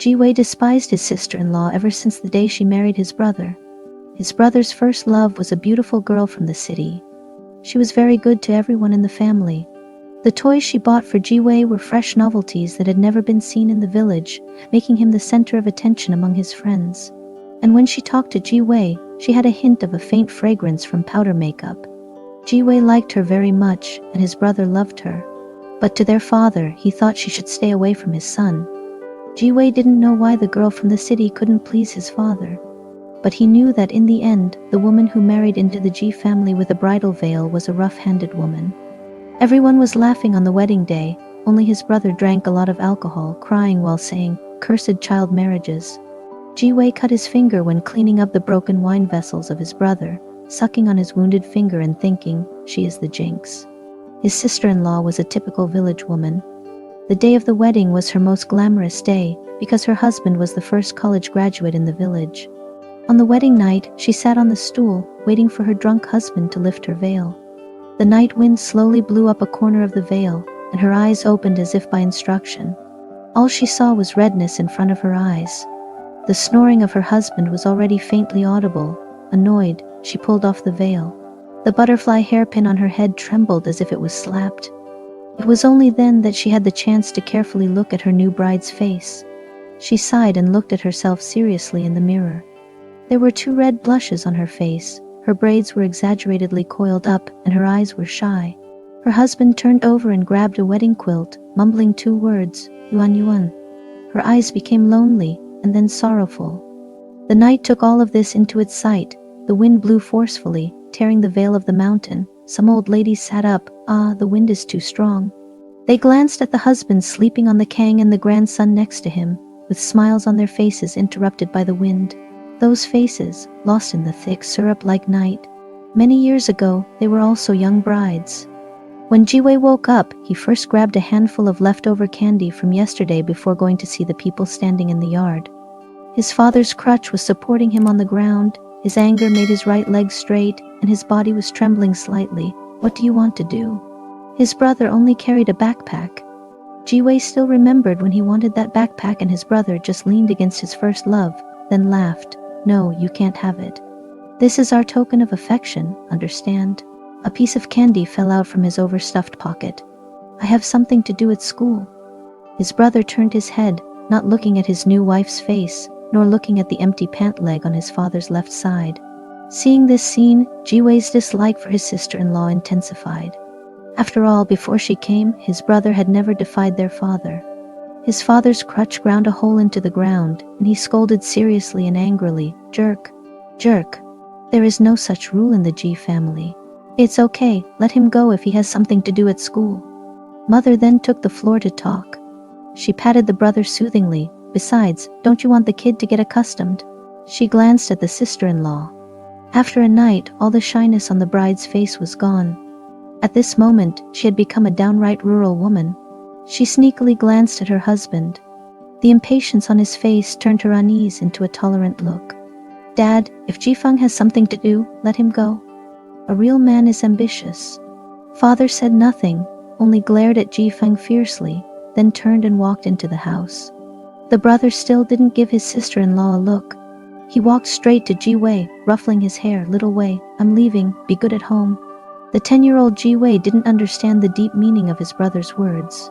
Ji Wei despised his sister-in-law ever since the day she married his brother. His brother's first love was a beautiful girl from the city. She was very good to everyone in the family. The toys she bought for Ji Wei were fresh novelties that had never been seen in the village, making him the center of attention among his friends. And when she talked to Ji Wei, she had a hint of a faint fragrance from powder makeup. Ji Wei liked her very much, and his brother loved her. But to their father, he thought she should stay away from his son. Ji Wei didn't know why the girl from the city couldn't please his father. But he knew that in the end, the woman who married into the Ji family with a bridal veil was a rough-handed woman. Everyone was laughing on the wedding day, only his brother drank a lot of alcohol, crying while saying, "Cursed child marriages." Ji Wei cut his finger when cleaning up the broken wine vessels of his brother, sucking on his wounded finger and thinking, "She is the jinx." His sister-in-law was a typical village woman. The day of the wedding was her most glamorous day, because her husband was the first college graduate in the village. On the wedding night, she sat on the stool, waiting for her drunk husband to lift her veil. The night wind slowly blew up a corner of the veil, and her eyes opened as if by instruction. All she saw was redness in front of her eyes. The snoring of her husband was already faintly audible. Annoyed, she pulled off the veil. The butterfly hairpin on her head trembled as if it was slapped. It was only then that she had the chance to carefully look at her new bride's face. She sighed and looked at herself seriously in the mirror. There were 2 red blushes on her face, her braids were exaggeratedly coiled up, and her eyes were shy. Her husband turned over and grabbed a wedding quilt, mumbling 2 words, "Yuan Yuan." Her eyes became lonely, and then sorrowful. The night took all of this into its sight. The wind blew forcefully, tearing the veil of the mountain. Some old ladies sat up. "Ah, the wind is too strong." They glanced at the husband sleeping on the kang and the grandson next to him, with smiles on their faces interrupted by the wind. Those faces, lost in the thick syrup-like night. Many years ago, they were also young brides. When Ji Wei woke up, he first grabbed a handful of leftover candy from yesterday before going to see the people standing in the yard. His father's crutch was supporting him on the ground. His anger made his right leg straight, and his body was trembling slightly. "What do you want to do?" His brother only carried a backpack. Ji Wei still remembered when he wanted that backpack and his brother just leaned against his first love, then laughed. "No, you can't have it. This is our token of affection, understand?" A piece of candy fell out from his overstuffed pocket. "I have something to do at school." His brother turned his head, not looking at his new wife's face, nor looking at the empty pant leg on his father's left side. Seeing this scene, Ji Wei's dislike for his sister-in-law intensified. After all, before she came, his brother had never defied their father. His father's crutch ground a hole into the ground, and he scolded seriously and angrily, "Jerk! Jerk! There is no such rule in the Ji family. It's okay, let him go if he has something to do at school." Mother then took the floor to talk. She patted the brother soothingly. "Besides, don't you want the kid to get accustomed?" She glanced at the sister-in-law. After a night, all the shyness on the bride's face was gone. At this moment, she had become a downright rural woman. She sneakily glanced at her husband. The impatience on his face turned her unease into a tolerant look. "Dad, if Jifeng has something to do, let him go. A real man is ambitious." Father said nothing, only glared at Jifeng fiercely, then turned and walked into the house. The brother still didn't give his sister-in-law a look. He walked straight to Ji Wei, ruffling his hair. "Little Wei, I'm leaving, be good at home." The 10-year-old Ji Wei didn't understand the deep meaning of his brother's words.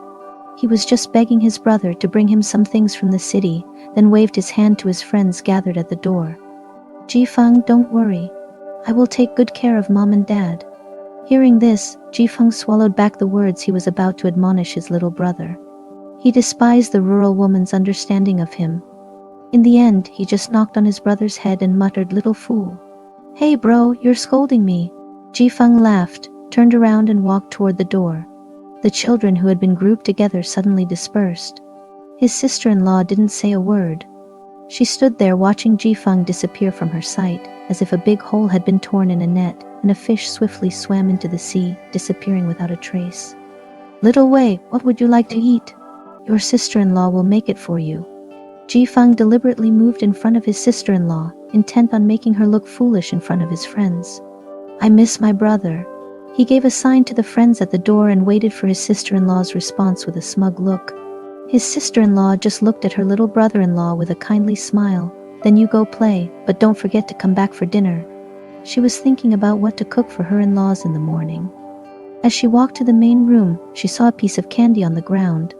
He was just begging his brother to bring him some things from the city, then waved his hand to his friends gathered at the door. "Jifeng, don't worry. I will take good care of Mom and Dad." Hearing this, Jifeng swallowed back the words he was about to admonish his little brother. He despised the rural woman's understanding of him. In the end, he just knocked on his brother's head and muttered, "Little fool." "Hey bro, you're scolding me." Jifeng laughed, turned around and walked toward the door. The children who had been grouped together suddenly dispersed. His sister-in-law didn't say a word. She stood there watching Jifeng disappear from her sight, as if a big hole had been torn in a net, and a fish swiftly swam into the sea, disappearing without a trace. "Little Wei, what would you like to eat? Your sister-in-law will make it for you." Jifeng deliberately moved in front of his sister-in-law, intent on making her look foolish in front of his friends. "I miss my brother." He gave a sign to the friends at the door and waited for his sister-in-law's response with a smug look. His sister-in-law just looked at her little brother-in-law with a kindly smile. Then you go play, but don't forget to come back for dinner. She was thinking about what to cook for her in-laws in the morning. As she walked to the main room, she saw a piece of candy on the ground.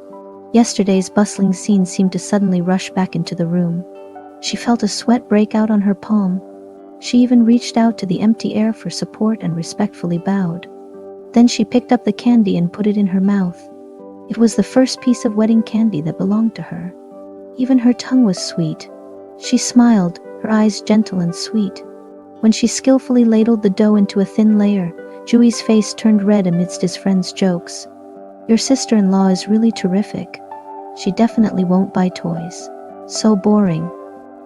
Yesterday's bustling scene seemed to suddenly rush back into the room. She felt a sweat break out on her palm. She even reached out to the empty air for support and respectfully bowed. Then she picked up the candy and put it in her mouth. It was the first piece of wedding candy that belonged to her. Even her tongue was sweet. She smiled, her eyes gentle and sweet. When she skillfully ladled the dough into a thin layer, Jui's face turned red amidst his friends' jokes. Your sister-in-law is really terrific. She definitely won't buy toys. So boring.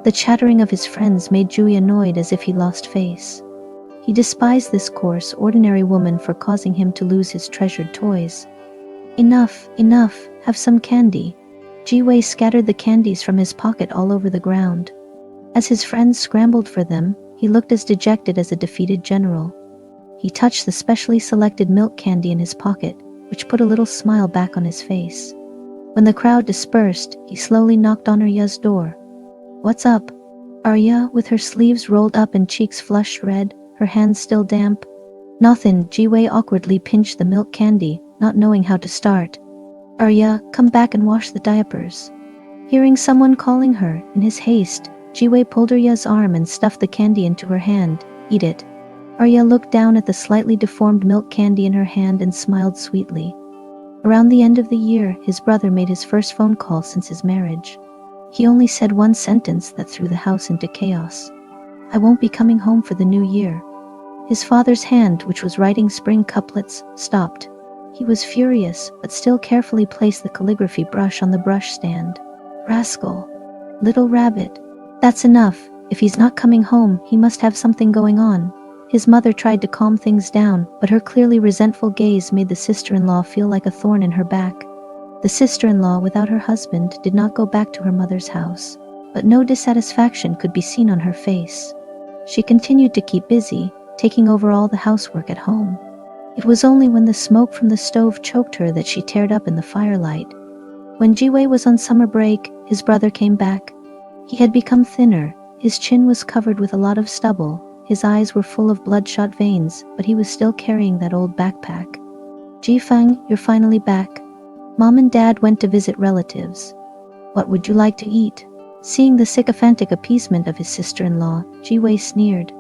The chattering of his friends made Jui annoyed as if he lost face. He despised this coarse, ordinary woman for causing him to lose his treasured toys. Enough, enough, have some candy. Ji-wei scattered the candies from his pocket all over the ground. As his friends scrambled for them, he looked as dejected as a defeated general. He touched the specially selected milk candy in his pocket, which put a little smile back on his face. When the crowd dispersed, he slowly knocked on Arya's door. What's up? Arya, with her sleeves rolled up and cheeks flushed red, her hands still damp. Nothin'. Ji-wei awkwardly pinched the milk candy, not knowing how to start. Arya, come back and wash the diapers. Hearing someone calling her, in his haste, Ji-wei pulled Arya's arm and stuffed the candy into her hand. Eat it. Arya looked down at the slightly deformed milk candy in her hand and smiled sweetly. Around the end of the year, his brother made his first phone call since his marriage. He only said one sentence that threw the house into chaos. I won't be coming home for the new year. His father's hand, which was writing spring couplets, stopped. He was furious, but still carefully placed the calligraphy brush on the brush stand. Rascal. Little rabbit. That's enough. If he's not coming home, he must have something going on. His mother tried to calm things down, but her clearly resentful gaze made the sister-in-law feel like a thorn in her back. The sister-in-law, without her husband, did not go back to her mother's house, but no dissatisfaction could be seen on her face. She continued to keep busy, taking over all the housework at home. It was only when the smoke from the stove choked her that she teared up in the firelight. When Ji-wei was on summer break, his brother came back. He had become thinner, his chin was covered with a lot of stubble, his eyes were full of bloodshot veins, but he was still carrying that old backpack. Ji-fang, you're finally back. Mom and Dad went to visit relatives. What would you like to eat? Seeing the sycophantic appeasement of his sister-in-law, Ji-wei sneered.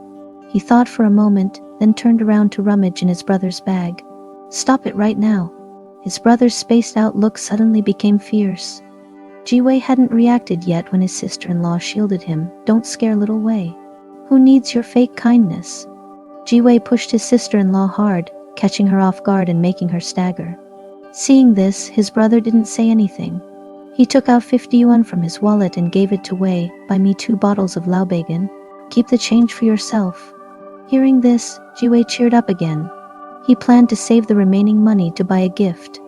He thought for a moment, then turned around to rummage in his brother's bag. Stop it right now. His brother's spaced-out look suddenly became fierce. Ji-wei hadn't reacted yet when his sister-in-law shielded him. Don't scare little Wei. Who needs your fake kindness? Ji-wei pushed his sister-in-law hard, catching her off guard and making her stagger. Seeing this, his brother didn't say anything. He took out 50 yuan from his wallet and gave it to Wei. Buy me 2 bottles of Laobagan. Keep the change for yourself. Hearing this, Ji-wei cheered up again. He planned to save the remaining money to buy a gift.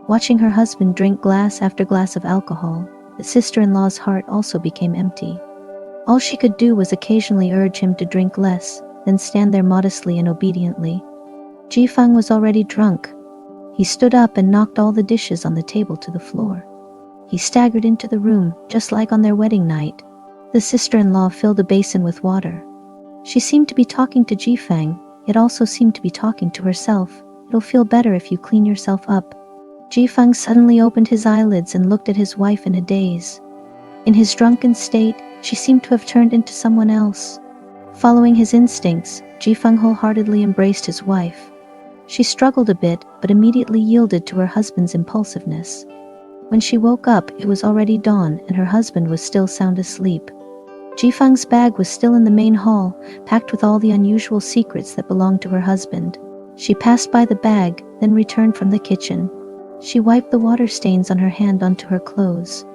Watching her husband drink glass after glass of alcohol, the sister-in-law's heart also became empty. All she could do was occasionally urge him to drink less, then stand there modestly and obediently. Ji-fang was already drunk. He stood up and knocked all the dishes on the table to the floor. He staggered into the room, just like on their wedding night. The sister-in-law filled a basin with water. She seemed to be talking to Ji-fang, yet also seemed to be talking to herself. It'll feel better if you clean yourself up. Ji-fang suddenly opened his eyelids and looked at his wife in a daze. In his drunken state, she seemed to have turned into someone else. Following his instincts, Ji-fang wholeheartedly embraced his wife. She struggled a bit, but immediately yielded to her husband's impulsiveness. When she woke up, it was already dawn, and her husband was still sound asleep. Ji-fang's bag was still in the main hall, packed with all the unusual secrets that belonged to her husband. She passed by the bag, then returned from the kitchen. She wiped the water stains on her hand onto her clothes.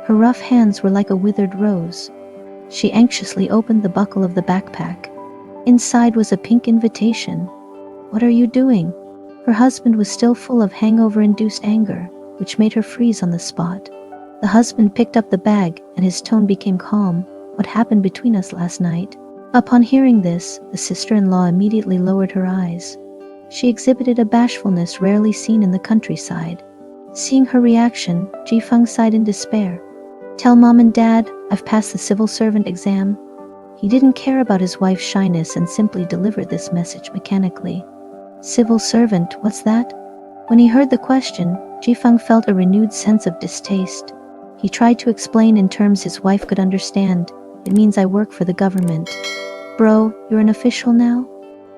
Her rough hands were like a withered rose. She anxiously opened the buckle of the backpack. Inside was a pink invitation. What are you doing? Her husband was still full of hangover-induced anger, which made her freeze on the spot. The husband picked up the bag, and his tone became calm. What happened between us last night? Upon hearing this, the sister-in-law immediately lowered her eyes. She exhibited a bashfulness rarely seen in the countryside. Seeing her reaction, Jifeng sighed in despair. Tell mom and dad I've passed the civil servant exam. He didn't care about his wife's shyness and simply delivered this message mechanically. Civil servant, what's that? When he heard the question, Jifeng felt a renewed sense of distaste. He tried to explain in terms his wife could understand. It means I work for the government. Bro, you're an official now?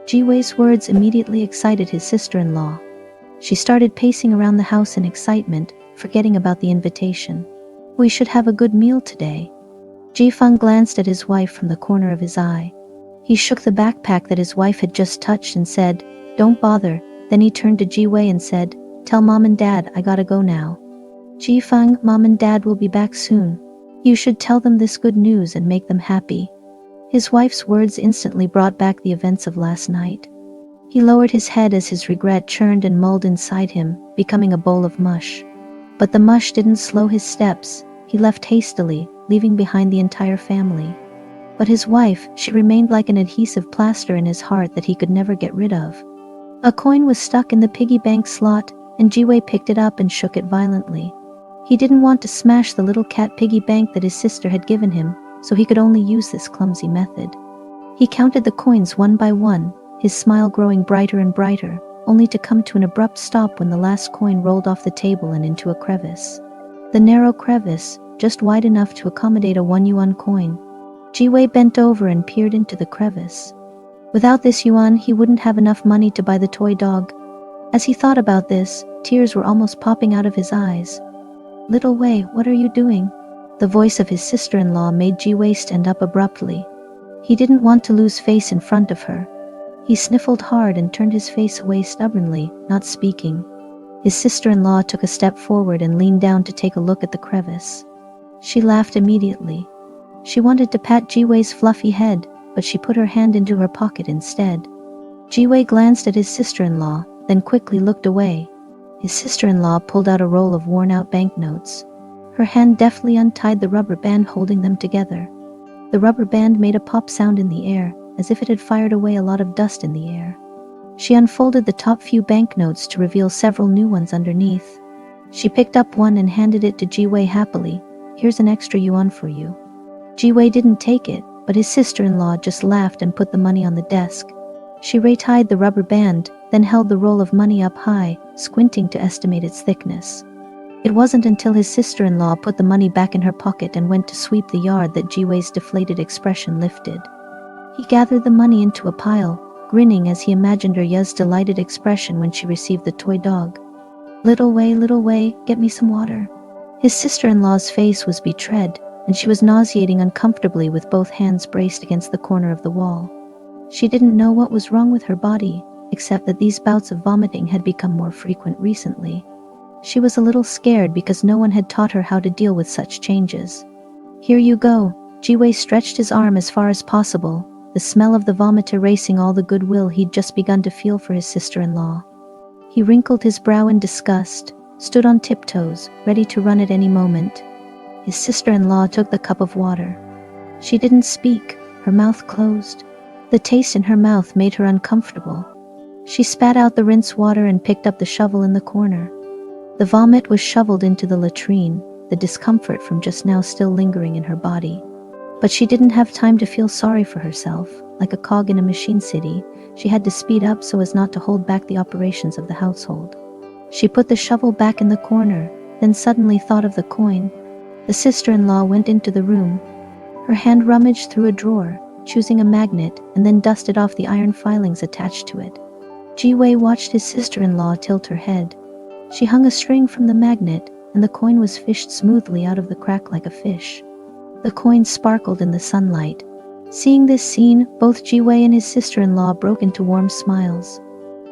Jiwei's words immediately excited his sister-in-law. She started pacing around the house in excitement, forgetting about the invitation. We should have a good meal today. Jifeng glanced at his wife from the corner of his eye. He shook the backpack that his wife had just touched and said, Don't bother. Then he turned to Jiwei and said, Tell mom and dad I gotta go now. Jifeng, mom and dad will be back soon. You should tell them this good news and make them happy. His wife's words instantly brought back the events of last night. He lowered his head as his regret churned and mulled inside him, becoming a bowl of mush. But the mush didn't slow his steps. He left hastily, leaving behind the entire family. But his wife, she remained like an adhesive plaster in his heart that he could never get rid of. A coin was stuck in the piggy bank slot, and Jiwei picked it up and shook it violently. He didn't want to smash the little cat piggy bank that his sister had given him, so he could only use this clumsy method. He counted the coins one by one, his smile growing brighter and brighter, only to come to an abrupt stop when the last coin rolled off the table and into a crevice. The narrow crevice, just wide enough to accommodate a 1 yuan coin. Jiwei bent over and peered into the crevice. Without this yuan, he wouldn't have enough money to buy the toy dog. As he thought about this, tears were almost popping out of his eyes. Little Wei, what are you doing? The voice of his sister-in-law made Jiwei stand up abruptly. He didn't want to lose face in front of her. He sniffled hard and turned his face away stubbornly, not speaking. His sister-in-law took a step forward and leaned down to take a look at the crevice. She laughed immediately. She wanted to pat Jiwei's fluffy head, but she put her hand into her pocket instead. Jiwei glanced at his sister-in-law, then quickly looked away. His sister-in-law pulled out a roll of worn-out banknotes. Her hand deftly untied the rubber band holding them together. The rubber band made a pop sound in the air, as if it had fired away a lot of dust in the air. She unfolded the top few banknotes to reveal several new ones underneath. She picked up one and handed it to Jiwei happily. Here's an extra yuan for you. Jiwei didn't take it, but his sister-in-law just laughed and put the money on the desk. She retied the rubber band, then held the roll of money up high, squinting to estimate its thickness. It wasn't until his sister-in-law put the money back in her pocket and went to sweep the yard that Jiwei's deflated expression lifted. He gathered the money into a pile, grinning as he imagined her Ya's delighted expression when she received the toy dog. Little Wei, get me some water. His sister-in-law's face was betrayed, and she was nauseating uncomfortably with both hands braced against the corner of the wall. She didn't know what was wrong with her body, except that these bouts of vomiting had become more frequent recently. She was a little scared because no one had taught her how to deal with such changes. Here you go. Jiwei stretched his arm as far as possible, the smell of the vomit erasing all the goodwill he'd just begun to feel for his sister-in-law. He wrinkled his brow in disgust, stood on tiptoes, ready to run at any moment. His sister-in-law took the cup of water. She didn't speak, her mouth closed. The taste in her mouth made her uncomfortable. She spat out the rinse water and picked up the shovel in the corner. The vomit was shoveled into the latrine, the discomfort from just now still lingering in her body. But she didn't have time to feel sorry for herself. Like a cog in a machine city, she had to speed up so as not to hold back the operations of the household. She put the shovel back in the corner, then suddenly thought of the coin. The sister-in-law went into the room. Her hand rummaged through a drawer, choosing a magnet, and then dusted off the iron filings attached to it. Jiwei watched his sister-in-law tilt her head. She hung a string from the magnet, and the coin was fished smoothly out of the crack like a fish. The coin sparkled in the sunlight. Seeing this scene, both Jiwei and his sister-in-law broke into warm smiles.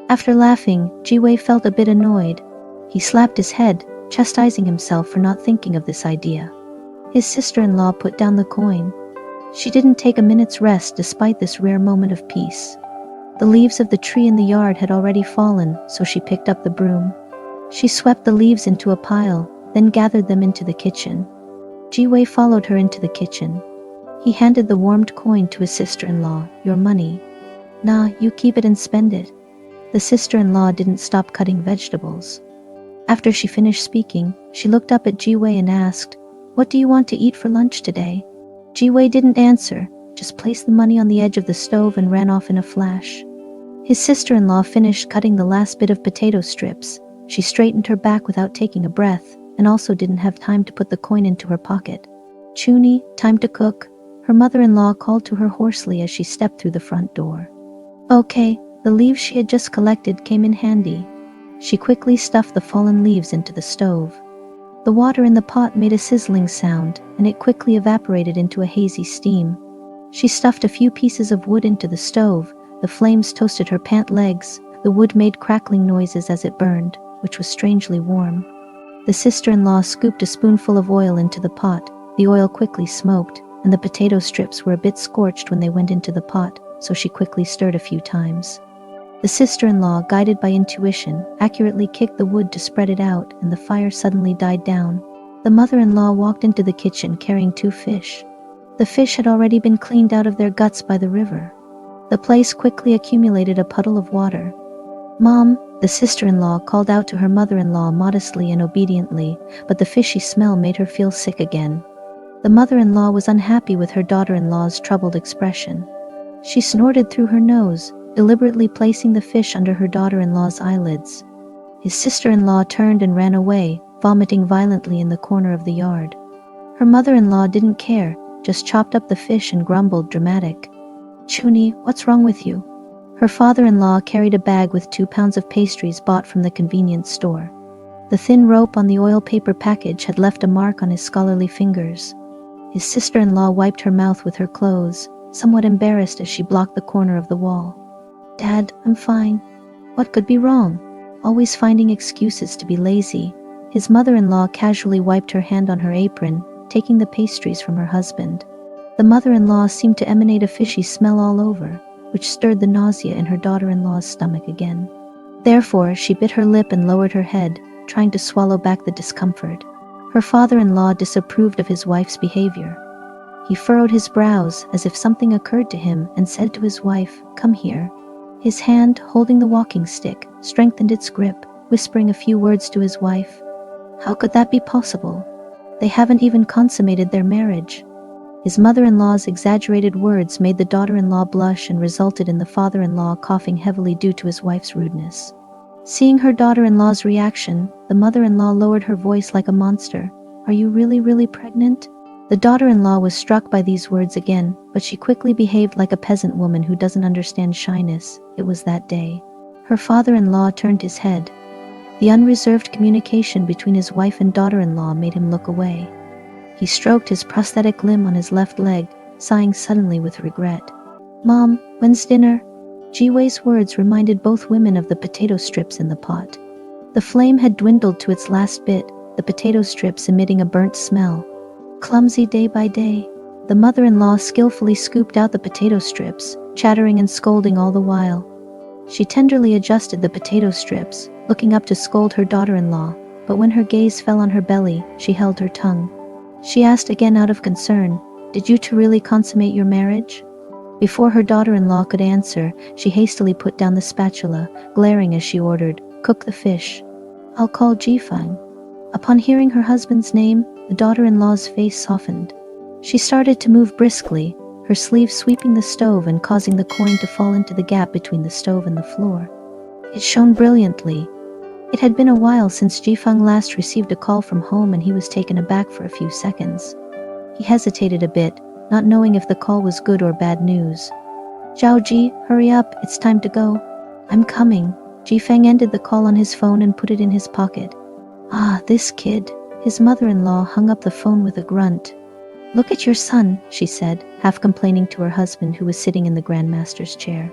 After laughing, Jiwei felt a bit annoyed. He slapped his head, chastising himself for not thinking of this idea. His sister-in-law put down the coin. She didn't take a minute's rest despite this rare moment of peace. The leaves of the tree in the yard had already fallen, so she picked up the broom. She swept the leaves into a pile, then gathered them into the kitchen. Jiwei followed her into the kitchen. He handed the warmed coin to his sister-in-law. Your money. Nah, you keep it and spend it. The sister-in-law didn't stop cutting vegetables. After she finished speaking, she looked up at Ji-wei and asked, "What do you want to eat for lunch today?" Ji-wei didn't answer, just placed the money on the edge of the stove and ran off in a flash. His sister-in-law finished cutting the last bit of potato strips. She straightened her back without taking a breath, and also didn't have time to put the coin into her pocket. "Chuni, time to cook," her mother-in-law called to her hoarsely as she stepped through the front door. Okay, the leaves she had just collected came in handy. She quickly stuffed the fallen leaves into the stove. The water in the pot made a sizzling sound, and it quickly evaporated into a hazy steam. She stuffed a few pieces of wood into the stove. The flames toasted her pant legs. The wood made crackling noises as it burned, which was strangely warm. The sister-in-law scooped a spoonful of oil into the pot. The oil quickly smoked, and the potato strips were a bit scorched when they went into the pot, so she quickly stirred a few times. The sister-in-law, guided by intuition, accurately kicked the wood to spread it out, and the fire suddenly died down. The mother-in-law walked into the kitchen carrying 2 fish. The fish had already been cleaned out of their guts by the river. The place quickly accumulated a puddle of water. "Mom," the sister-in-law called out to her mother-in-law modestly and obediently, but the fishy smell made her feel sick again. The mother-in-law was unhappy with her daughter-in-law's troubled expression. She snorted through her nose, deliberately placing the fish under her daughter-in-law's eyelids. His sister-in-law turned and ran away, vomiting violently in the corner of the yard. Her mother-in-law didn't care, just chopped up the fish and grumbled, dramatic. "Chuni, what's wrong with you?" Her father-in-law carried a bag with 2 pounds of pastries bought from the convenience store. The thin rope on the oil paper package had left a mark on his scholarly fingers. His sister-in-law wiped her mouth with her clothes, somewhat embarrassed as she blocked the corner of the wall. "Dad, I'm fine." What could be wrong? Always finding excuses to be lazy. His mother-in-law casually wiped her hand on her apron, taking the pastries from her husband. The mother-in-law seemed to emanate a fishy smell all over, which stirred the nausea in her daughter-in-law's stomach again. Therefore, she bit her lip and lowered her head, trying to swallow back the discomfort. Her father-in-law disapproved of his wife's behavior. He furrowed his brows as if something occurred to him and said to his wife, "Come here." His hand, holding the walking stick, strengthened its grip, whispering a few words to his wife. How could that be possible? They haven't even consummated their marriage. His mother-in-law's exaggerated words made the daughter-in-law blush and resulted in the father-in-law coughing heavily due to his wife's rudeness. Seeing her daughter-in-law's reaction, the mother-in-law lowered her voice like a monster. "Are you really pregnant?" The daughter-in-law was struck by these words again, but she quickly behaved like a peasant woman who doesn't understand shyness. It was that day. Her father-in-law turned his head. The unreserved communication between his wife and daughter-in-law made him look away. He stroked his prosthetic limb on his left leg, sighing suddenly with regret. "Mom, when's dinner?" Ji-wei's words reminded both women of the potato strips in the pot. The flame had dwindled to its last bit, the potato strips emitting a burnt smell. Clumsy day by day, the mother-in-law skillfully scooped out the potato strips, chattering and scolding all the while. She tenderly adjusted the potato strips, looking up to scold her daughter-in-law, but when her gaze fell on her belly, she held her tongue. She asked again out of concern, "Did you two really consummate your marriage?" Before her daughter-in-law could answer, she hastily put down the spatula, glaring as she ordered, "Cook the fish." "I'll call Jifeng." Upon hearing her husband's name, the daughter-in-law's face softened. She started to move briskly, her sleeve sweeping the stove and causing the coin to fall into the gap between the stove and the floor. It shone brilliantly. It had been a while since Jifeng last received a call from home, and he was taken aback for a few seconds. He hesitated a bit, not knowing if the call was good or bad news. "Zhao Ji, hurry up, it's time to go." "I'm coming." Jifeng ended the call on his phone and put it in his pocket. "Ah, this kid." His mother-in-law hung up the phone with a grunt. "Look at your son," she said, half complaining to her husband who was sitting in the Grandmaster's chair.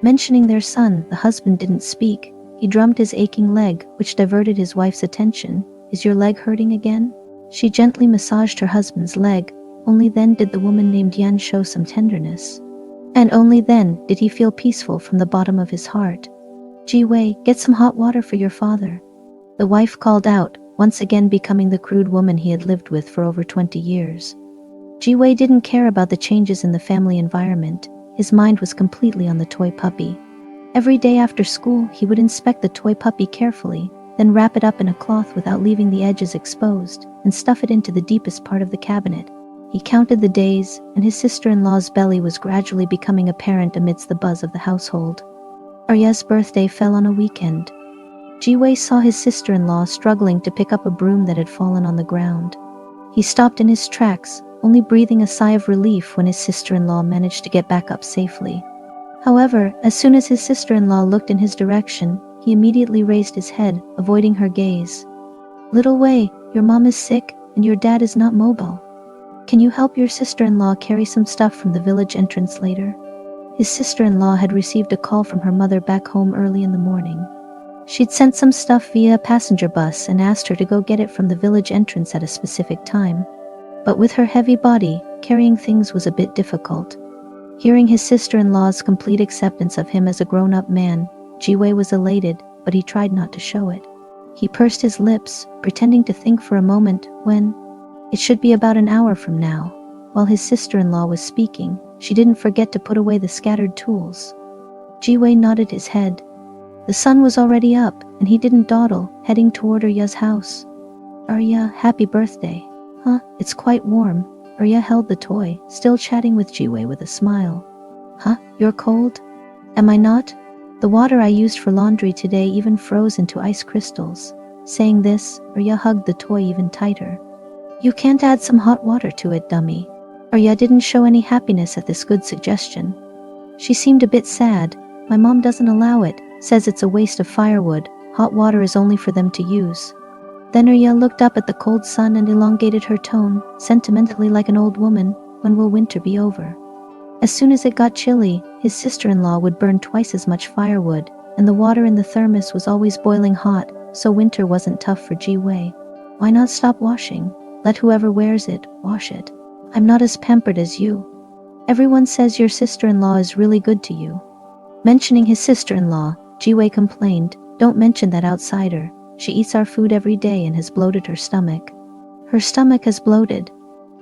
Mentioning their son, the husband didn't speak. He drummed his aching leg, which diverted his wife's attention. "Is your leg hurting again?" She gently massaged her husband's leg. Only then did the woman named Yan show some tenderness. And only then did he feel peaceful from the bottom of his heart. "Ji-wei, get some hot water for your father," the wife called out, once again becoming the crude woman he had lived with for over 20 years. Ji-wei didn't care about the changes in the family environment. His mind was completely on the toy puppy. Every day after school, he would inspect the toy puppy carefully. then wrap it up in a cloth without leaving the edges exposed, and stuff it into the deepest part of the cabinet. He counted the days, and his sister-in-law's belly was gradually becoming apparent amidst the buzz of the household. Arya's birthday fell on a weekend. Jiwei saw his sister-in-law struggling to pick up a broom that had fallen on the ground. He stopped in his tracks, only breathing a sigh of relief when his sister-in-law managed to get back up safely. However, as soon as his sister-in-law looked in his direction, he immediately raised his head, avoiding her gaze. "Little Wei, your mom is sick, and your dad is not mobile. Can you help your sister-in-law carry some stuff from the village entrance later?" His sister-in-law had received a call from her mother back home early in the morning. She'd sent some stuff via a passenger bus and asked her to go get it from the village entrance at a specific time. But with her heavy body, carrying things was a bit difficult. Hearing his sister-in-law's complete acceptance of him as a grown-up man, Jiwei was elated, but he tried not to show it. He pursed his lips, pretending to think for a moment when, it should be about an hour from now. While his sister-in-law was speaking, she didn't forget to put away the scattered tools. Jiwei nodded his head. The sun was already up, and he didn't dawdle, heading toward Arya's house. "Arya, happy birthday." "Huh, it's quite warm." Arya held the toy, still chatting with Jiwei with a smile. "Huh, you're cold?" "Am I not? The water I used for laundry today even froze into ice crystals." Saying this, Arya hugged the toy even tighter. "You can't add some hot water to it, dummy." Arya didn't show any happiness at this good suggestion. She seemed a bit sad. "My mom doesn't allow it, says it's a waste of firewood. Hot water is only for them to use." Then Arya looked up at the cold sun and elongated her tone, sentimentally like an old woman. "When will winter be over?" As soon as it got chilly, his sister-in-law would burn twice as much firewood, and the water in the thermos was always boiling hot, so winter wasn't tough for Jiwei. "Why not stop washing? Let whoever wears it, wash it. I'm not as pampered as you. Everyone says your sister-in-law is really good to you." Mentioning his sister-in-law, Jiwei complained, "Don't mention that outsider. She eats our food every day and has bloated her stomach." "Her stomach has bloated,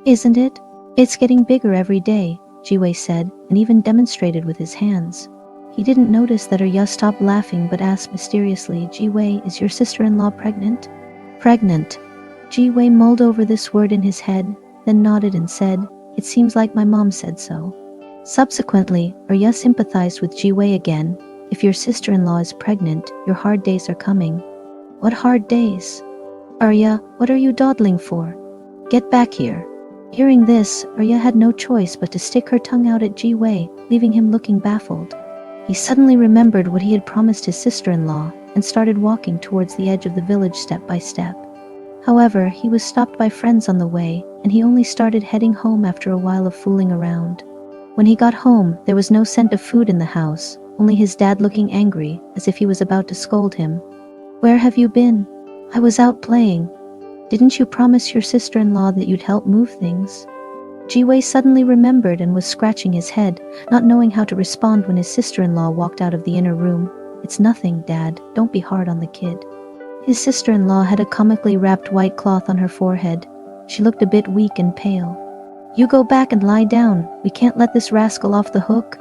isn't it? It's getting bigger every day," Jiwei said, and even demonstrated with his hands. He didn't notice that Arya stopped laughing but asked mysteriously, "Jiwei, is your sister-in-law pregnant?" "Pregnant." Jiwei mulled over this word in his head, then nodded and said, "It seems like my mom said so." Subsequently, Arya sympathized with Jiwei again. "If your sister-in-law is pregnant, your hard days are coming." "What hard days?" "Arya, what are you dawdling for? Get back here." Hearing this, Arya had no choice but to stick her tongue out at Jiwei, leaving him looking baffled. He suddenly remembered what he had promised his sister-in-law and started walking towards the edge of the village step by step. However, he was stopped by friends on the way, and he only started heading home after a while of fooling around. When he got home, there was no scent of food in the house, only his dad looking angry, as if he was about to scold him. "Where have you been?" "I was out playing." "Didn't you promise your sister-in-law that you'd help move things?" Jiwei suddenly remembered and was scratching his head, not knowing how to respond when his sister-in-law walked out of the inner room. "It's nothing, Dad. Don't be hard on the kid." His sister-in-law had a comically wrapped white cloth on her forehead. She looked a bit weak and pale. "You go back and lie down. We can't let this rascal off the hook."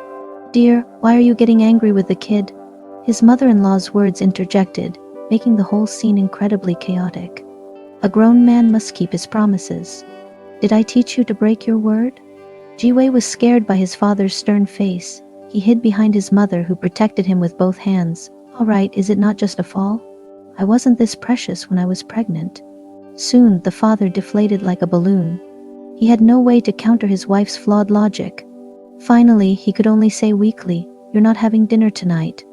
"Dear, why are you getting angry with the kid?" His mother-in-law's words interjected, making the whole scene incredibly chaotic. A grown man must keep his promises. "Did I teach you to break your word?" Jiwei was scared by his father's stern face. He hid behind his mother, who protected him with both hands. "All right, is it not just a fall? I wasn't this precious when I was pregnant." Soon, the father deflated like a balloon. He had no way to counter his wife's flawed logic. Finally, he could only say weakly, "You're not having dinner tonight."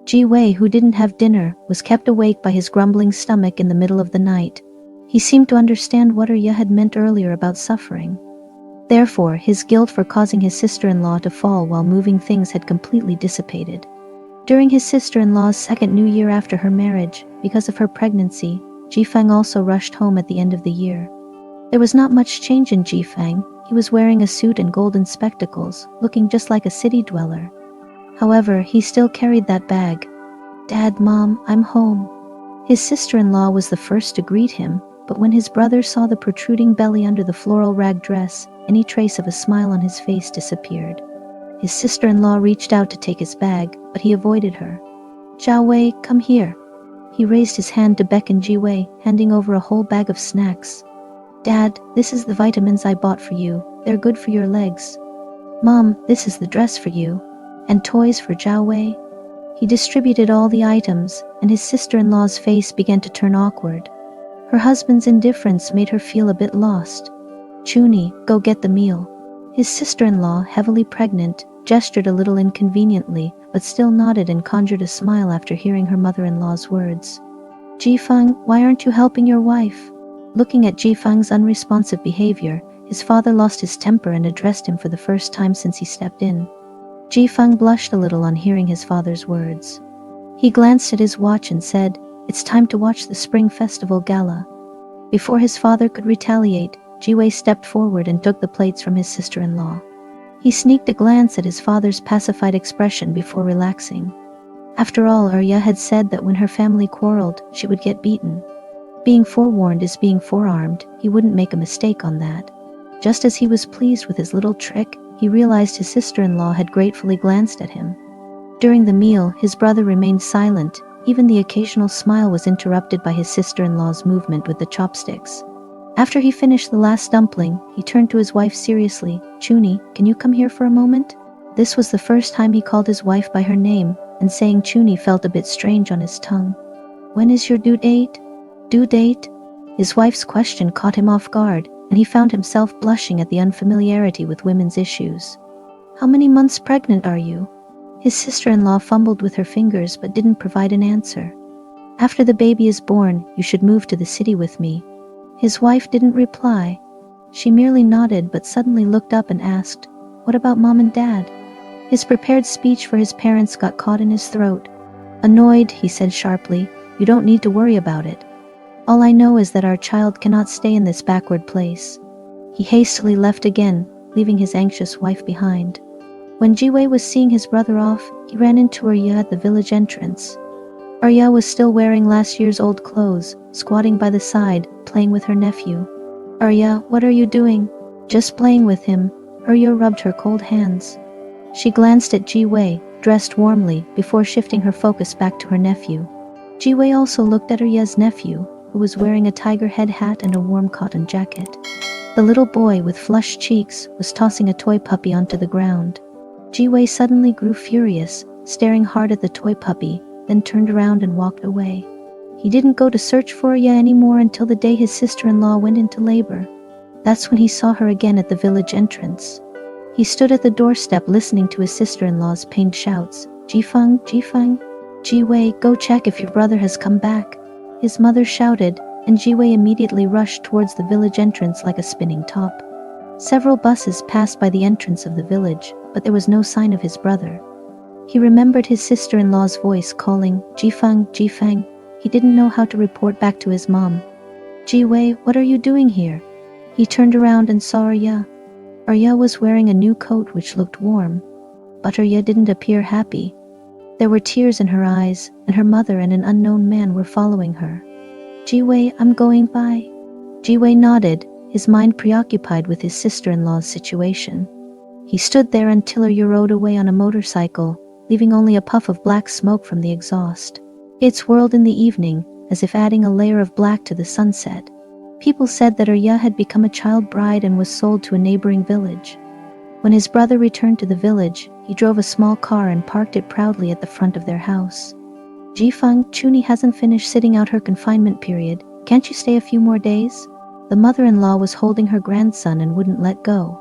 Jiwei, who didn't have dinner, was kept awake by his grumbling stomach in the middle of the night. He seemed to understand what Arya had meant earlier about suffering. Therefore, his guilt for causing his sister-in-law to fall while moving things had completely dissipated. During his sister-in-law's second New Year after her marriage, because of her pregnancy, Jifeng also rushed home at the end of the year. There was not much change in Jifeng. He was wearing a suit and golden spectacles, looking just like a city dweller. However, he still carried that bag. "Dad, Mom, I'm home." His sister-in-law was the first to greet him, but when his brother saw the protruding belly under the floral rag dress, any trace of a smile on his face disappeared. His sister-in-law reached out to take his bag, but he avoided her. "Zhao Wei, come here." He raised his hand to beckon Ji-wei, handing over a whole bag of snacks. Dad, this is the vitamins I bought for you. They're good for your legs. Mom, this is the dress for you. And toys for Zhao Wei. He distributed all the items, and his sister-in-law's face began to turn awkward. Her husband's indifference made her feel a bit lost. Chuni, go get the meal. His sister-in-law, heavily pregnant, gestured a little inconveniently, but still nodded and conjured a smile after hearing her mother-in-law's words. Jifeng, why aren't you helping your wife? Looking at Jifeng's unresponsive behavior, his father lost his temper and addressed him for the first time since he stepped in. Jifeng blushed a little on hearing his father's words. He glanced at his watch and said, "It's time to watch the Spring Festival Gala." Before his father could retaliate, Ji-wei stepped forward and took the plates from his sister-in-law. He sneaked a glance at his father's pacified expression before relaxing. After all, Arya had said that when her family quarreled, she would get beaten. Being forewarned is being forearmed. He wouldn't make a mistake on that. Just as he was pleased with his little trick, he realized his sister-in-law had gratefully glanced at him. During the meal, his brother remained silent. Even the occasional smile was interrupted by his sister-in-law's movement with the chopsticks. After he finished the last dumpling, he turned to his wife seriously. "Chuni, can you come here for a moment?" This was the first time he called his wife by her name, and saying Chuni felt a bit strange on his tongue. "When is your due date?" "Due date?" His wife's question caught him off guard, and he found himself blushing at the unfamiliarity with women's issues. "How many months pregnant are you?" His sister-in-law fumbled with her fingers but didn't provide an answer. "After the baby is born, you should move to the city with me." His wife didn't reply. She merely nodded but suddenly looked up and asked, "What about Mom and Dad?" His prepared speech for his parents got caught in his throat. Annoyed, he said sharply, "You don't need to worry about it. All I know is that our child cannot stay in this backward place." He hastily left again, leaving his anxious wife behind. When Ji-wei was seeing his brother off, he ran into Arya at the village entrance. Arya was still wearing last year's old clothes, squatting by the side, playing with her nephew. "Arya, what are you doing?" "Just playing with him." Arya rubbed her cold hands. She glanced at Ji-wei, dressed warmly, before shifting her focus back to her nephew. Ji-wei also looked at Arya's nephew, who was wearing a tiger head hat and a warm cotton jacket. The little boy, with flushed cheeks, was tossing a toy puppy onto the ground. Ji-wei suddenly grew furious, staring hard at the toy puppy, then turned around and walked away. He didn't go to search for Arya anymore until the day his sister-in-law went into labor. That's when he saw her again at the village entrance. He stood at the doorstep listening to his sister-in-law's pained shouts. "Jifeng, Jifeng, Ji-wei, go check if your brother has come back." His mother shouted, and Ji-wei immediately rushed towards the village entrance like a spinning top. Several buses passed by the entrance of the village, but there was no sign of his brother. He remembered his sister-in-law's voice calling, "Jifeng, Jifeng." He didn't know how to report back to his mom. "Ji-wei, what are you doing here?" He turned around and saw Arya. Arya was wearing a new coat which looked warm, but Arya didn't appear happy. There were tears in her eyes, and her mother and an unknown man were following her. "Ji-wei, I'm going by." Ji-wei nodded, his mind preoccupied with his sister-in-law's situation. He stood there until Arya rode away on a motorcycle, leaving only a puff of black smoke from the exhaust. It swirled in the evening, as if adding a layer of black to the sunset. People said that Arya had become a child bride and was sold to a neighboring village. When his brother returned to the village, he drove a small car and parked it proudly at the front of their house. "Jifeng, Chuni hasn't finished sitting out her confinement period. Can't you stay a few more days?" The mother-in-law was holding her grandson and wouldn't let go.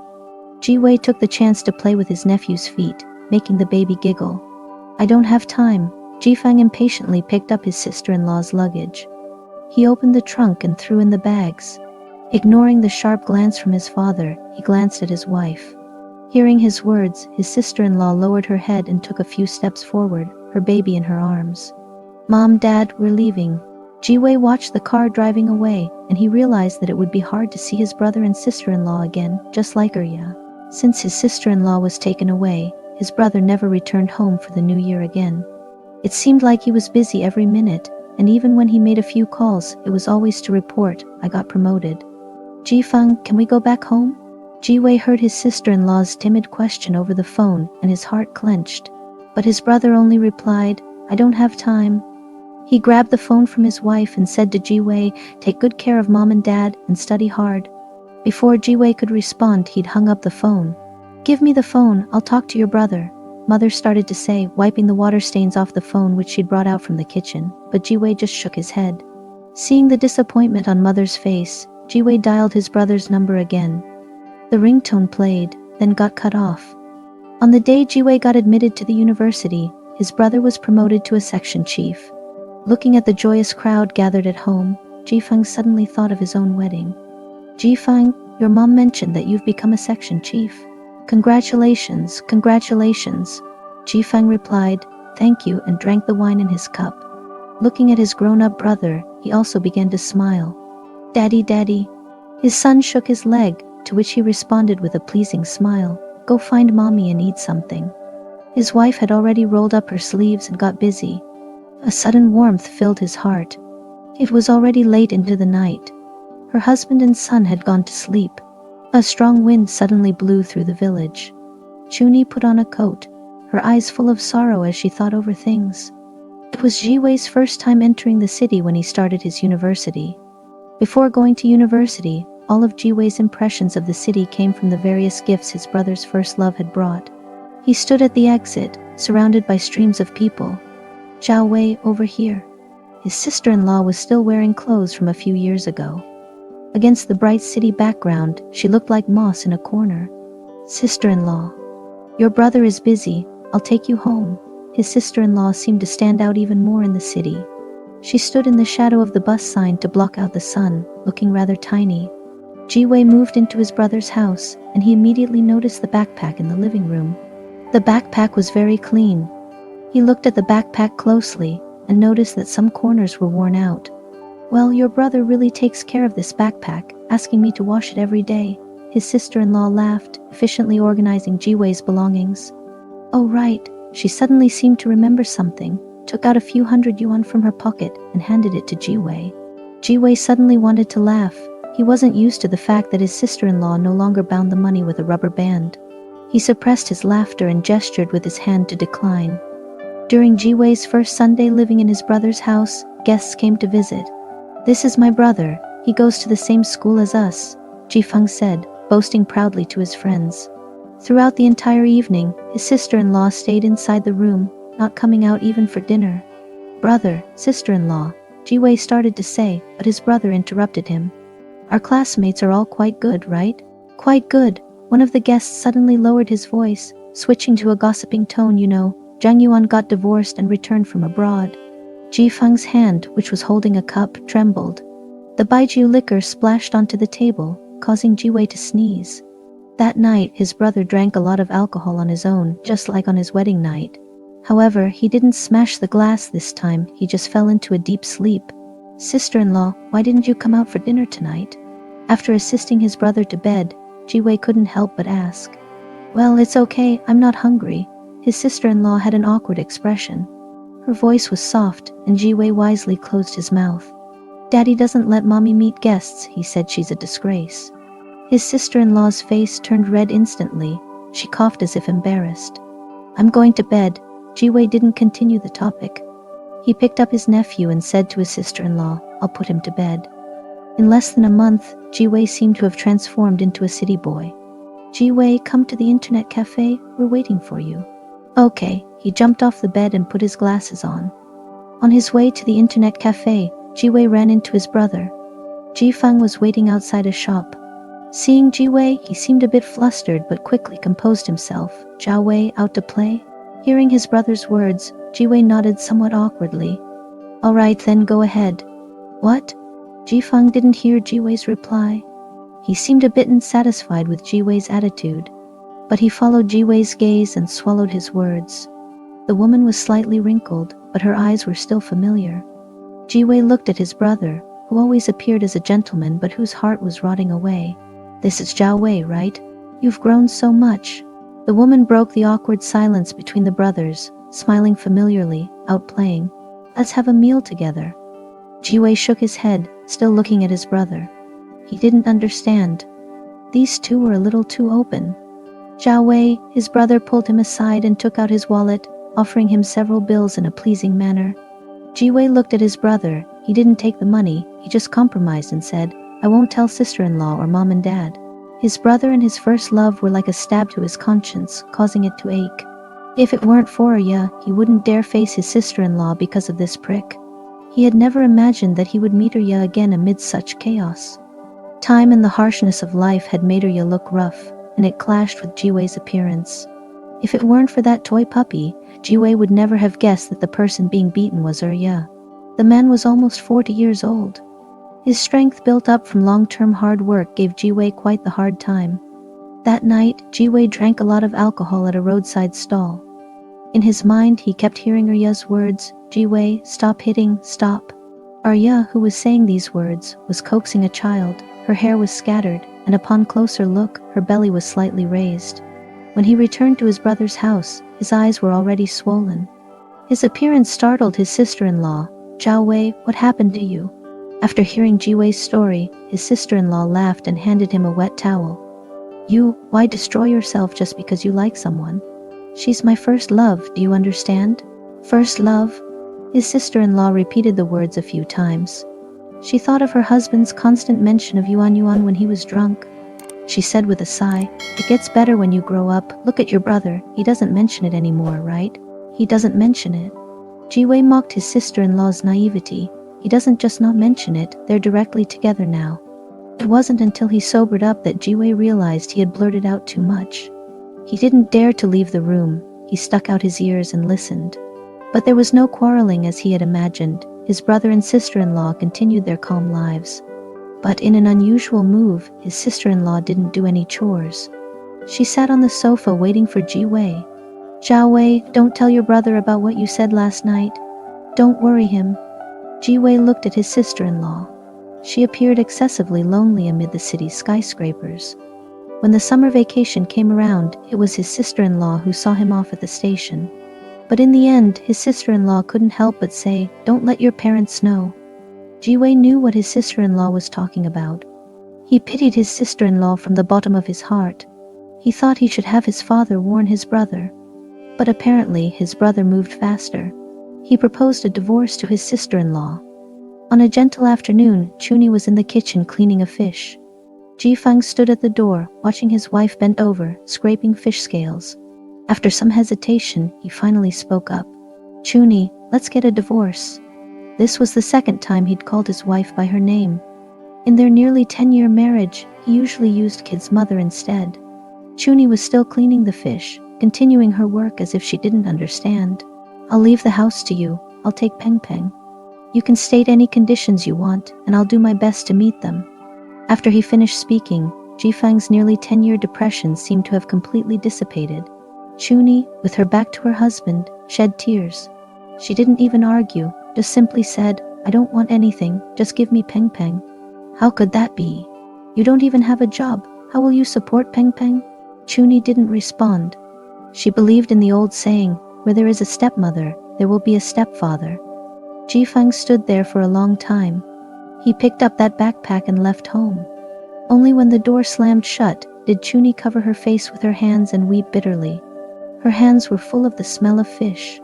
Ji-wei took the chance to play with his nephew's feet, making the baby giggle. "I don't have time." Jifeng impatiently picked up his sister-in-law's luggage. He opened the trunk and threw in the bags. Ignoring the sharp glance from his father, he glanced at his wife. Hearing his words, his sister-in-law lowered her head and took a few steps forward, her baby in her arms. "Mom, Dad, we're leaving." Ji-wei watched the car driving away, and he realized that it would be hard to see his brother and sister-in-law again, just like Arya. Since his sister-in-law was taken away, his brother never returned home for the new year again. It seemed like he was busy every minute, and even when he made a few calls, it was always to report, "I got promoted." "Jifeng, can we go back home?" Ji-wei heard his sister-in-law's timid question over the phone, and his heart clenched. But his brother only replied, "I don't have time." He grabbed the phone from his wife and said to Jiwei, "Take good care of mom and dad and study hard." Before Jiwei could respond, he'd hung up the phone. "Give me the phone, I'll talk to your brother," Mother started to say, wiping the water stains off the phone which she'd brought out from the kitchen, but Jiwei just shook his head. Seeing the disappointment on Mother's face, Jiwei dialed his brother's number again. The ringtone played, then got cut off. On the day Jiwei got admitted to the university, his brother was promoted to a section chief. Looking at the joyous crowd gathered at home, Jifeng suddenly thought of his own wedding. "Jifeng, your mom mentioned that you've become a section chief. Congratulations, congratulations." Jifeng replied, "Thank you," and drank the wine in his cup. Looking at his grown-up brother, he also began to smile. "Daddy, daddy." His son shook his leg, to which he responded with a pleasing smile, "Go find mommy and eat something." His wife had already rolled up her sleeves and got busy. A sudden warmth filled his heart. It was already late into the night. Her husband and son had gone to sleep. A strong wind suddenly blew through the village. Chuni put on a coat, her eyes full of sorrow as she thought over things. It was Jiwei's first time entering the city when he started his university. Before going to university, all of Jiwei's impressions of the city came from the various gifts his brother's first love had brought. He stood at the exit, surrounded by streams of people. "Zhao Wei, over here." His sister-in-law was still wearing clothes from a few years ago. Against the bright city background, she looked like moss in a corner. "Sister-in-law, your brother is busy, I'll take you home." His sister-in-law seemed to stand out even more in the city. She stood in the shadow of the bus sign to block out the sun, looking rather tiny. Jiwei moved into his brother's house, and he immediately noticed the backpack in the living room. The backpack was very clean. He looked at the backpack closely, and noticed that some corners were worn out. "Well, your brother really takes care of this backpack, asking me to wash it every day." His sister-in-law laughed, efficiently organizing Jiwei's belongings. "Oh right." She suddenly seemed to remember something, took out a few hundred yuan from her pocket, and handed it to Jiwei. Jiwei suddenly wanted to laugh. He wasn't used to the fact that his sister-in-law no longer bound the money with a rubber band. He suppressed his laughter and gestured with his hand to decline. During Jiwei's first Sunday living in his brother's house, guests came to visit. "This is my brother, he goes to the same school as us," Jifeng said, boasting proudly to his friends. Throughout the entire evening, his sister-in-law stayed inside the room, not coming out even for dinner. "Brother, sister-in-law," Jiwei started to say, but his brother interrupted him. "Our classmates are all quite good, right?" "Quite good." One of the guests suddenly lowered his voice, switching to a gossiping tone. "You know, Zhang Yuan got divorced and returned from abroad." Jifeng's hand, which was holding a cup, trembled. The baijiu liquor splashed onto the table, causing Jiwei to sneeze. That night, his brother drank a lot of alcohol on his own, just like on his wedding night. However, he didn't smash the glass this time, he just fell into a deep sleep. "Sister-in-law, why didn't you come out for dinner tonight?" After assisting his brother to bed, Jiwei couldn't help but ask. "Well, it's okay, I'm not hungry." His sister-in-law had an awkward expression. Her voice was soft, and Jiwei wisely closed his mouth. "Daddy doesn't let mommy meet guests," he said. "She's a disgrace." His sister-in-law's face turned red instantly. She coughed as if embarrassed. "I'm going to bed." Jiwei didn't continue the topic. He picked up his nephew and said to his sister-in-law, "I'll put him to bed." In less than a month, Jiwei seemed to have transformed into a city boy. "Jiwei, come to the internet cafe, we're waiting for you." "Okay." He jumped off the bed and put his glasses on. On his way to the internet cafe, Jiwei ran into his brother. Jifeng was waiting outside a shop. Seeing Jiwei, he seemed a bit flustered but quickly composed himself. "Zhao Wei, out to play?" Hearing his brother's words, Jiwei nodded somewhat awkwardly. "All right then, go ahead." "What?" Jifeng didn't hear Jiwei's reply. He seemed a bit unsatisfied with Jiwei's attitude, but he followed Jiwei's gaze and swallowed his words. The woman was slightly wrinkled, but her eyes were still familiar. Jiwei looked at his brother, who always appeared as a gentleman but whose heart was rotting away. "This is Zhao Wei, right? You've grown so much." The woman broke the awkward silence between the brothers, smiling familiarly, out playing. "Let's have a meal together." Jiwei shook his head, still looking at his brother. He didn't understand. These two were a little too open. "Zhao Wei," his brother pulled him aside and took out his wallet, offering him several bills in a pleasing manner. Jiwei looked at his brother. He didn't take the money, he just compromised and said, "I won't tell sister-in-law or mom and dad." His brother and his first love were like a stab to his conscience, causing it to ache. If it weren't for Arya, he wouldn't dare face his sister-in-law because of this prick. He had never imagined that he would meet Arya again amid such chaos. Time and the harshness of life had made Arya look rough, and it clashed with Jiwei's appearance. If it weren't for that toy puppy, Jiwei would never have guessed that the person being beaten was Arya. The man was almost 40 years old. His strength built up from long-term hard work gave Jiwei quite the hard time. That night, Jiwei drank a lot of alcohol at a roadside stall. In his mind, he kept hearing Arya's words, "Jiwei, stop hitting, stop." Arya, who was saying these words, was coaxing a child. Her hair was scattered, and upon closer look, her belly was slightly raised. When he returned to his brother's house, his eyes were already swollen. His appearance startled his sister-in-law. "Zhao Wei, what happened to you?" After hearing Jiwei's story, his sister-in-law laughed and handed him a wet towel. Why destroy yourself just because you like someone? She's my first love, do you understand? First love? His sister-in-law repeated the words a few times. She thought of her husband's constant mention of Yuan Yuan when he was drunk. She said with a sigh, "It gets better when you grow up. Look at your brother, he doesn't mention it anymore, right? He doesn't mention it." Jiwei mocked his sister-in-law's naivety. He doesn't just not mention it, they're directly together now. It wasn't until he sobered up that Jiwei realized he had blurted out too much. He didn't dare to leave the room. He stuck out his ears and listened. But there was no quarreling as he had imagined. His brother and sister-in-law continued their calm lives. But in an unusual move, his sister-in-law didn't do any chores. She sat on the sofa waiting for Jiwei. "Zhao Wei, don't tell your brother about what you said last night. Don't worry him." Jiwei looked at his sister-in-law. She appeared excessively lonely amid the city's skyscrapers. When the summer vacation came around, it was his sister-in-law who saw him off at the station. But in the end, his sister-in-law couldn't help but say, "Don't let your parents know." Jiwei knew what his sister-in-law was talking about. He pitied his sister-in-law from the bottom of his heart. He thought he should have his father warn his brother. But apparently, his brother moved faster. He proposed a divorce to his sister-in-law. On a gentle afternoon, Chuni was in the kitchen cleaning a fish. Jifeng stood at the door, watching his wife bent over, scraping fish scales. After some hesitation, he finally spoke up. "Chuni, let's get a divorce." This was the second time he'd called his wife by her name. In their nearly 10-year marriage, he usually used kid's mother instead. Chuni was still cleaning the fish, continuing her work as if she didn't understand. "I'll leave the house to you. I'll take Peng Peng. You can state any conditions you want, and I'll do my best to meet them." After he finished speaking, Jifeng's nearly 10-year depression seemed to have completely dissipated. Chuni, with her back to her husband, shed tears. She didn't even argue, just simply said, "I don't want anything, just give me Peng Peng." "How could that be? You don't even have a job. How will you support Peng Peng?" Chuni didn't respond. She believed in the old saying, where there is a stepmother, there will be a stepfather. Jifeng stood there for a long time. He picked up that backpack and left home. Only when the door slammed shut did Chuni cover her face with her hands and weep bitterly. Her hands were full of the smell of fish.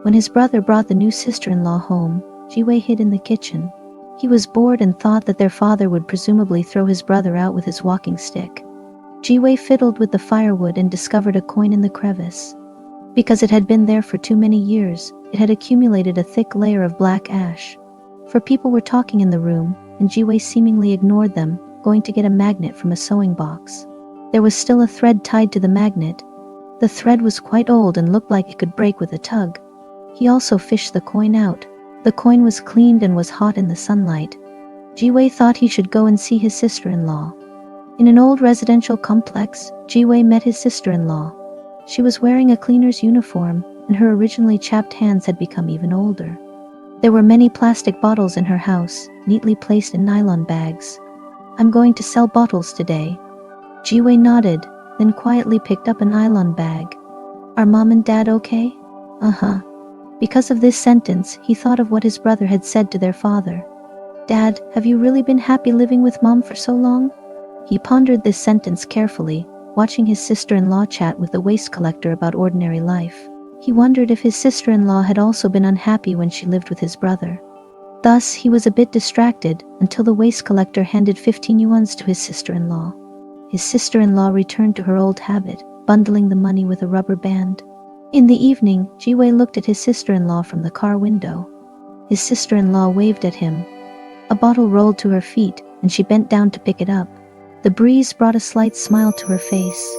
When his brother brought the new sister-in-law home, Jiwei hid in the kitchen. He was bored and thought that their father would presumably throw his brother out with his walking stick. Jiwei fiddled with the firewood and discovered a coin in the crevice. Because it had been there for too many years, it had accumulated a thick layer of black ash. For people were talking in the room, and Jiwei seemingly ignored them, going to get a magnet from a sewing box. There was still a thread tied to the magnet. The thread was quite old and looked like it could break with a tug. He also fished the coin out. The coin was cleaned and was hot in the sunlight. Jiwei thought he should go and see his sister-in-law. In an old residential complex, Jiwei met his sister-in-law. She was wearing a cleaner's uniform, and her originally chapped hands had become even older. There were many plastic bottles in her house, neatly placed in nylon bags. "I'm going to sell bottles today." Jiwei nodded, then quietly picked up a nylon bag. "Are mom and dad okay?" "Uh-huh." Because of this sentence, he thought of what his brother had said to their father. "Dad, have you really been happy living with mom for so long?" He pondered this sentence carefully, watching his sister-in-law chat with the waste collector about ordinary life. He wondered if his sister-in-law had also been unhappy when she lived with his brother. Thus, he was a bit distracted until the waste collector handed 15 yuans to his sister-in-law. His sister-in-law returned to her old habit, bundling the money with a rubber band. In the evening, Jiwei looked at his sister-in-law from the car window. His sister-in-law waved at him. A bottle rolled to her feet, and she bent down to pick it up. The breeze brought a slight smile to her face.